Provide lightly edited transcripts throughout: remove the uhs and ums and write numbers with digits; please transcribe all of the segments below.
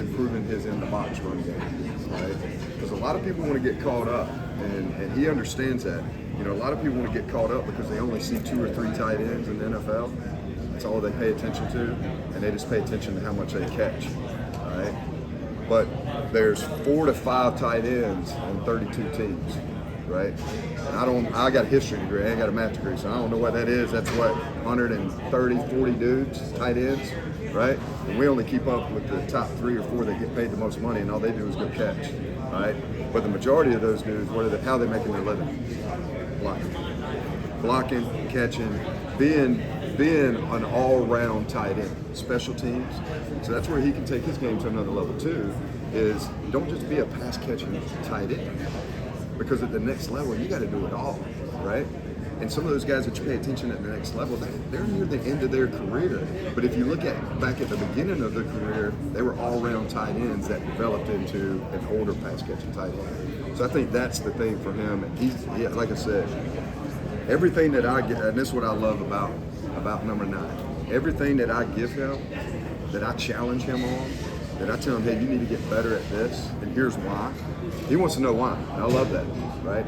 improving his in-the-box run game, right? Because a lot of people want to get caught up, and he understands that. You know, a lot of people want to get caught up because they only see 2 or 3 tight ends in the NFL. That's all they pay attention to, and they just pay attention to how much they catch, all right? But there's 4 to 5 tight ends on 32 teams, right? And I got a history degree, I ain't got a math degree, so I don't know what that is. That's what, 130, 40 dudes, tight ends, right? And we only keep up with the top 3 or 4 that get paid the most money, and all they do is go catch, right? But the majority of those dudes, how are they making their living? Blocking, catching, being an all-round tight end, special teams. So that's where he can take his game to another level too, is don't just be a pass-catching tight end. Because at the next level, you got to do it all, right? And some of those guys that you pay attention at the next level, they're near the end of their career. But if you look back at the beginning of their career, they were all-round tight ends that developed into an older pass-catching tight end. So I think that's the thing for him. And like I said, everything that I get, and this is what I love about number 9. Everything that I give him, that I challenge him on, that I tell him, hey, you need to get better at this, and here's why. He wants to know why. And I love that, right?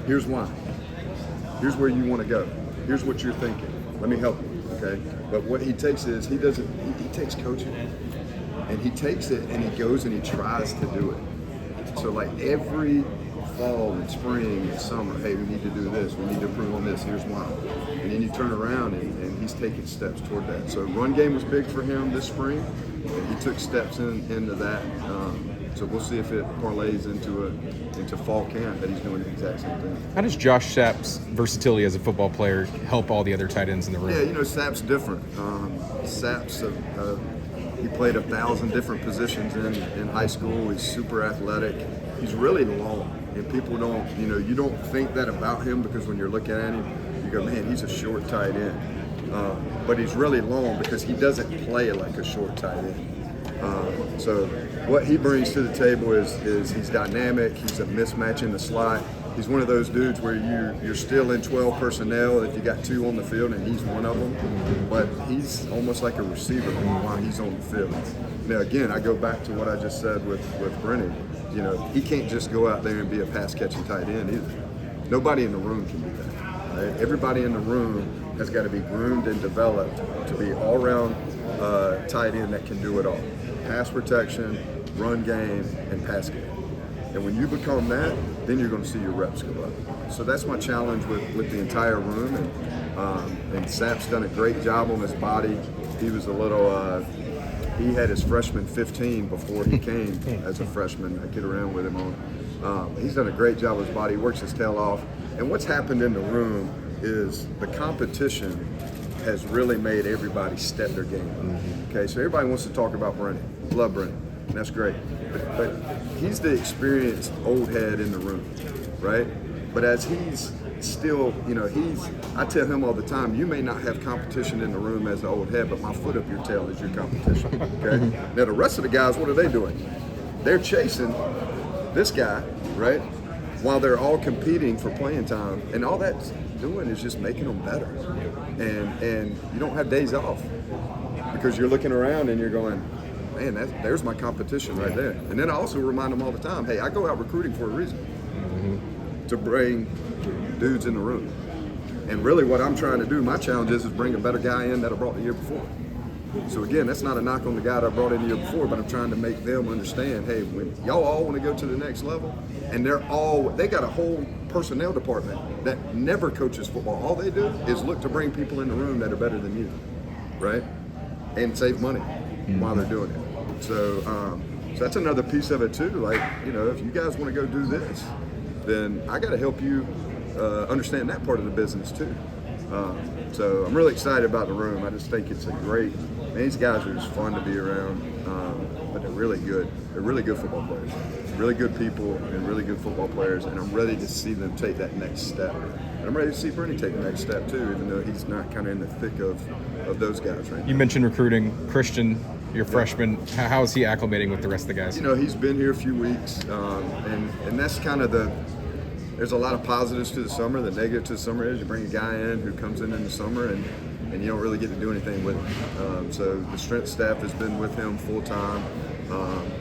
Here's why. Here's where you want to go. Here's what you're thinking. Let me help you, okay? But what he takes is, he takes coaching, and he takes it and he goes and he tries to do it. So like every fall and spring and summer, hey, we need to do this, we need to improve on this, here's why. And then you turn around and he's taking steps toward that. So run game was big for him this spring, and he took steps into that. So we'll see if it parlays into fall camp that he's doing the exact same thing. How does Josh Sapp's versatility as a football player help all the other tight ends in the room? Yeah, you know, Sapp's different. Sapp's he played 1,000 different positions in high school. He's super athletic. He's really long, and people don't, you don't think that about him because when you're looking at him, you go, man, he's a short tight end. But he's really long because he doesn't play like a short tight end. So what he brings to the table is he's dynamic. He's a mismatch in the slot. He's one of those dudes where you're still in 12 personnel if you got 2 on the field, and he's one of them. But he's almost like a receiver while he's on the field. Now again, I go back to what I just said with Brennan. He can't just go out there and be a pass-catching tight end either. Nobody in the room can do that. Right? Everybody in the room has got to be groomed and developed to be all-around tight end that can do it all. Pass protection, run game, and pass game. And when you become that, then you're going to see your reps go up. So that's my challenge with the entire room. And Sapp's done a great job on his body. He was a little, he had his freshman 15 before he came as a freshman. I kid around with him on. He's done a great job with his body. He works his tail off. And what's happened in the room is the competition has really made everybody step their game up. Okay, so everybody wants to talk about Brennan. Love Brennan. And that's great. But he's the experienced old head in the room, right? But as he's still, I tell him all the time, you may not have competition in the room as the old head, but my foot up your tail is your competition, okay? Now the rest of the guys, what are they doing? They're chasing this guy, right? While they're all competing for playing time, and all that's doing is just making them better. And you don't have days off because you're looking around and you're going, man, there's my competition right there. And then I also remind them all the time, hey, I go out recruiting for a reason, to bring dudes in the room. And really what I'm trying to do, my challenge is bring a better guy in that I brought the year before. So again, that's not a knock on the guy that I brought in the year before, but I'm trying to make them understand, hey, when y'all all want to go to the next level, and they got a whole personnel department that never coaches football. All they do is look to bring people in the room that are better than you, right? And save money while they're doing it. So that's another piece of it too. Like, if you guys want to go do this, then I got to help you understand that part of the business too. So I'm really excited about the room. I just think it's a great, these guys are just fun to be around, but they're really good. They're really good football players, really good people, and really good football players, and I'm ready to see them take that next step. And I'm ready to see Bernie take the next step too, even though he's not kind of in the thick of those guys right now. You mentioned recruiting. Christian, your freshman, how is he acclimating with the rest of the guys? He's been here a few weeks, and that's kind of there's a lot of positives to the summer. The negative to the summer is you bring a guy in who comes in the summer and you don't really get to do anything with him. So the strength staff has been with him full time.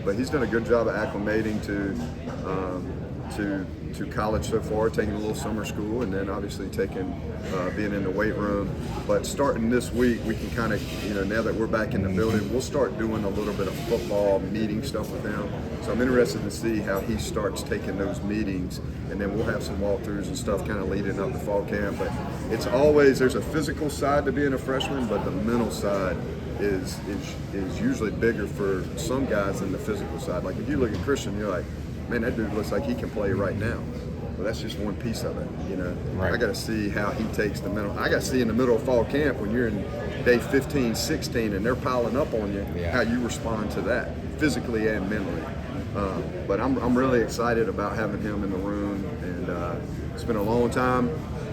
But he's done a good job of acclimating to college so far, taking a little summer school, and then obviously being in the weight room. But starting this week, we can kind of, now that we're back in the building, we'll start doing a little bit of football meeting stuff with him. So I'm interested to see how he starts taking those meetings, and then we'll have some walkthroughs and stuff kind of leading up to fall camp. But it's always, there's a physical side to being a freshman, but the mental side is usually bigger for some guys than the physical side. Like if you look at Christian, you're like, man, that dude looks like he can play right now. Well, that's just one piece of it, Right. I got to see how he takes the mental. I got to see in the middle of fall camp when you're in day 15, 16, and they're piling up on you, how you respond to that, physically and mentally. But I'm really excited about having him in the room, and it's been a long time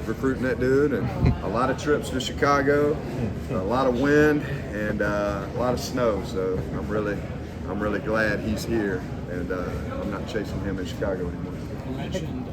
recruiting that dude, and a lot of trips to Chicago, a lot of wind, and a lot of snow. So I'm really glad he's here, and I'm not chasing him in Chicago anymore. You mentioned